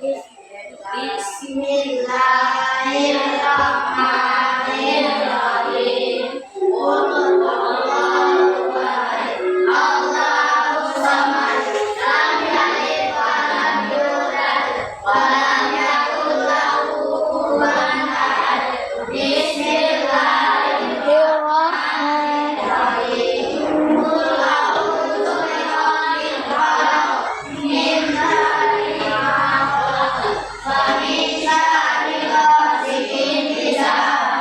Bismillahirrahmanirrahim. Qul huwallahu ahad. Allahu samad. Lam yalid wa lam yulad wa lam yakul lahu kufuwan ahad. Bismillahirrahmanirrahim. Qul a'udzu birabbil falaq min syarri ma khalaq wa min syarri ghasiqin idza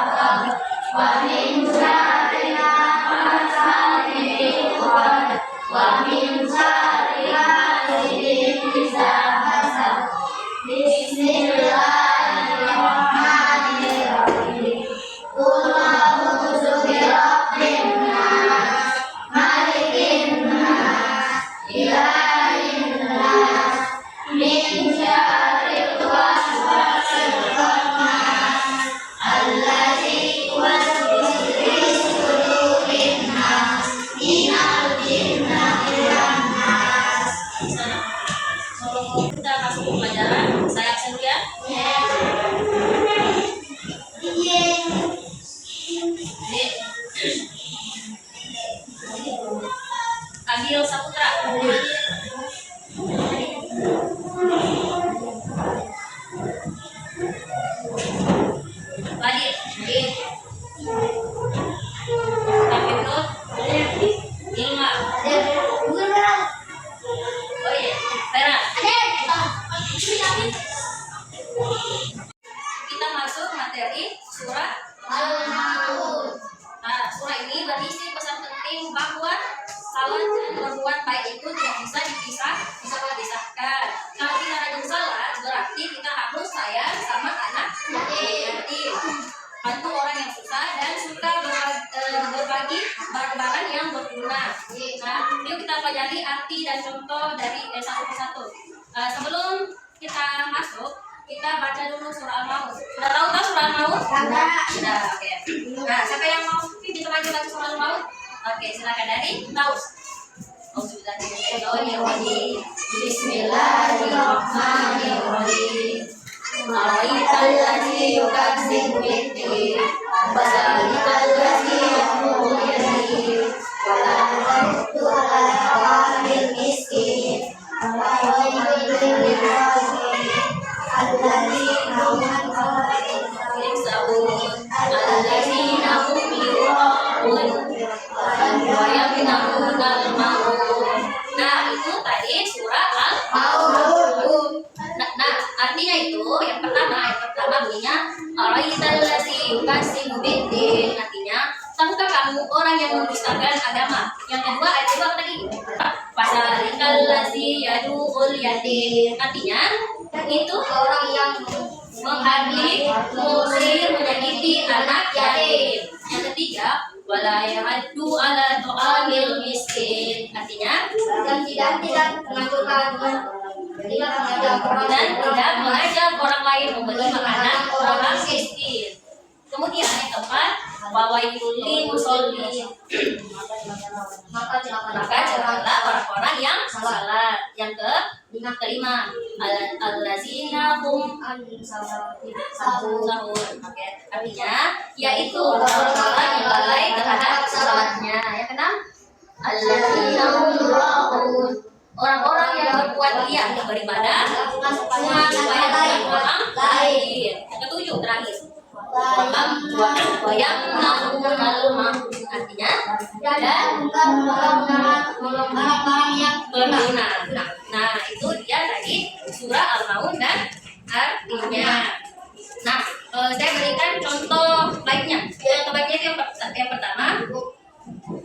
waqab wa min syarri naffatsati fil 'uqad wa min syarri hasidin idza hasad. Bismillahirrahmanirrahim. Qul a'udzu birabbin nas, malikin nas, ilahin nas, min syarril waswasil khannas, allazi yuwaswisu fi sudurin nas, minal jinnati wan nas. Sebelum kita masuk ke pelajaran, saya absen dulu ya. Adil Saputra. Adil. Tapi Nur. Ilma. Oh iya, Vera. Kita masuk materi surah Al-Maun. Nah, surah ini berisi pesan penting bahwa salah dan berbuat baik itu tidak bisa dipisahkan. Kalau kita rajin salat, berarti kita harus sayang sama anak yatim, bantu orang yang susah dan suka berbagi barang-barang yang berguna. Nah, yuk kita pelajari arti dan contoh dari satu persatu. Sebelum kita masuk, kita baca dulu surah Al-Maun. Sudah tahu kan surah Al-Maun? Sudah, oke. Nah, siapa yang mau bisa maju baca surah Al-Maun? Oke, silakan dari Taus. Bismillahirrahmanirrahim. Ara'aital ladzi yukadzibu bid-din, fadzalikal ladzi yad'u al-yatim, wa la yahuddu 'ala ta'amil miskin, wa waylun lil-musallin, alladzina hum 'an salatihim sahun, alladzina hum yura'un, wa yamna'una al-ma'un. Nah, itu tadi surah Al-Maun. Nah, artinya itu ayat pertama bunyinya ara'aital ladzi yukadzibu bid-din. Artinya, tahukah kamu orang yang mendustakan agama? Yang kedua, ayat kedua apa tadi? Fadzalikal ladzi yad'ul yatim. Artinya, itu Orang yang menghabis, mengusir, menyakiti anak yatim. Yang ketiga, wala yahuddu 'ala ta'amil miskin. Artinya, dan tidak mengajarkan dan tidak mengajak orang lain memberi makanan orang miskin. Kemudian yang keempat, wawailul lil musallin. Maka celakalah orang-orang yang salat. Yang kelima, allazina hum sahur. Oke, artinya yaitu orang-orang yang lalai terhadap salatnya. Yang keenam, allazina hum yura'un. Orang-orang yang berbuat riya beribadah cuma supaya dilihat orang lain. Yang ketujuh terakhir, wayang nanggung artinya dan barang-barang yang berguna. Nah, itu dia tadi surah Al-Maun dan artinya. Nah, saya berikan contoh baiknya. Contoh baiknya itu yang pertama,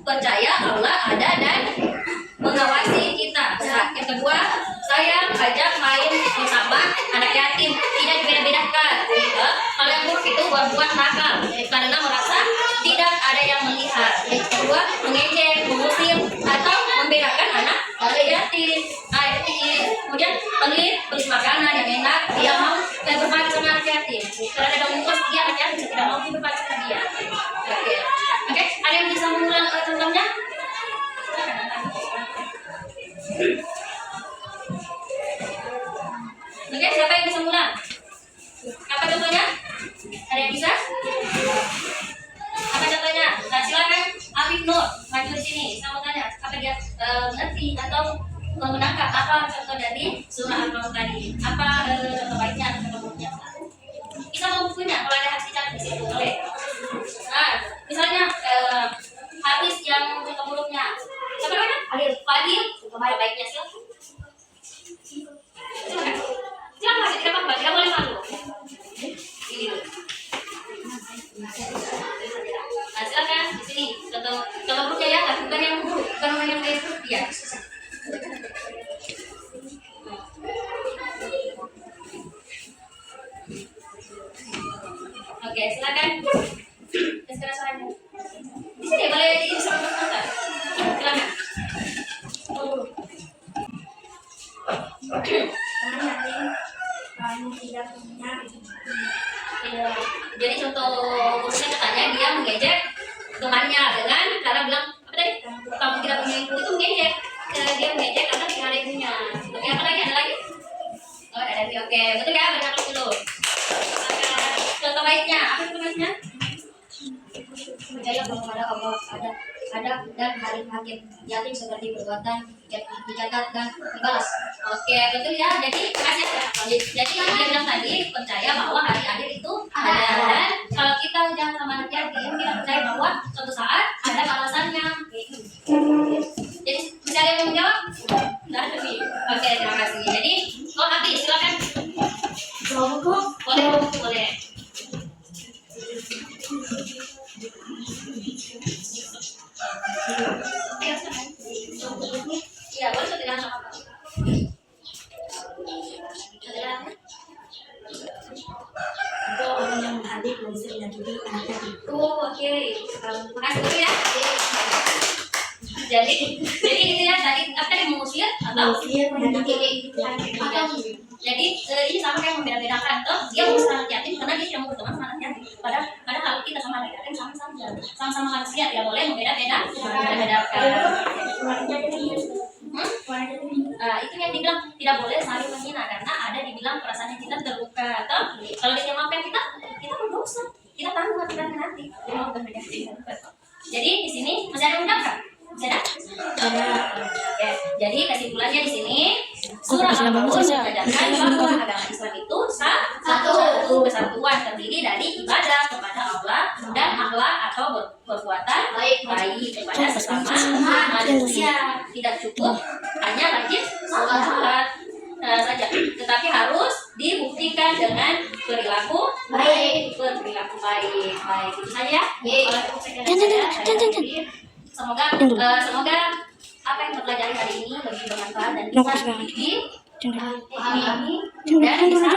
percaya Allah ada dan mengawasi kita. Nah, yang kedua, saya ajak main bersama anak yatim, tidak dibeda-bedakan. Kalau yang buruk itu berbuat nakal karena merasa tidak ada yang melihat. Yang kedua, mengejek, mengusir atau membedakan anak yatim. Kemudian pelit makanan yang enak, dia mau berbagi sama anak yatim. Karena ada ungkos dia anak yatim tidak mau berbagi sama dia. Oke, ada yang bisa mengulang contohnya? Oke, siapa yang bisa mulai? Apa contohnya? Ada yang bisa? Apa contohnya? Nah, silakan Alif Nur maju di sini. Saya mau tanya, apa dia mengerti atau menangkap apa contoh dari surah Al-Maun tadi? Apa contoh baiknya atau contoh buruknya? Bisa mau bukunya kalau ada hati di situ, boleh. Nah, misalnya hadis yang contoh buruknya. Siapa namanya? Fadil. Contoh baiknya silakan. Silakan. Silakan, tidak apa-apa, tidak boleh malu. Ini dulu. Nah, silakan di sini contoh buruknya ya, bukan yang buruk, bukan yang baik ya. Oke, silakan. Sekarang suaranya. Di sini boleh disebut sebentar. Silakan. Iya. Jadi contoh buruknya katanya dia mengejek temannya dengan cara bilang apa tadi? Kamu tidak punya ibu itu mengejek. Dia mengejek karena tidak ada ibunya. Oke, apa lagi? Ada lagi? Oh, ada lagi. Oke, betul ya. Baca dulu. Contoh baiknya, apa contoh baiknya? Percaya bahwa ada Allah ada dan hari hakim yatim seperti perbuatan dicatat dan dibalas. Oke, betul ya. Jadi dia bilang tadi percaya bahwa hari akhir itu ada, dan kalau kita udah sama anak yatim, kita percaya bahwa suatu saat ada balasannya. Jadi bisa ada yang menjawab? Tidak ada nih. Oke, terima kasih. Jadi, habis silakan. Boleh. Iya, boleh sederhana apa? Sederhana. Itu orang yang hadir belum bisa menyakiti anak yatim. Oh, oke. Makasih dulu ya. Jadi itu ya tadi apa yang mengusir atau Menyakiti jadi ini sama kayak membeda-bedakan tuh dia mengusir anak yatim karena dia tidak mau berteman sama anak yatim. Padahal kita sama anak yatim sama manusia, tidak boleh membedakan. Itu yang dibilang tidak boleh saling menghina karena ada dibilang perasaan yang kita terluka atau kalau dia maafkan kita berdosa, kita tanggung akibatnya nanti. Jadi di sini masih ada undang kan? Masih ada? Oke. Jadi kesimpulannya di sini surah Al-Maun mengajarkan bahwa agama Islam itu satu kesatuan terdiri dari ibadah kepada Allah dan akhlak atau perbuatan baik kepada sesama manusia. Tidak cukup hanya rajin sholat saja, tetapi harus dibuktikan dengan perilaku baik. Itu saja. Semoga apa yang terpelajari hari ini lebih bermanfaat dan bisa dipahami dan bisa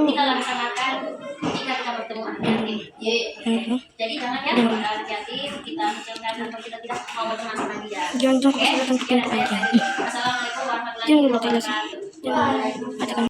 kita laksanakan jika kita bertemu anak yatim. Jadi jangan ya anak yatim kita menceritakan atau kita tidak mau berteman sama dia. Oke, sekian dari saya. Assalamualaikum warahmatullahi wabarakatuh.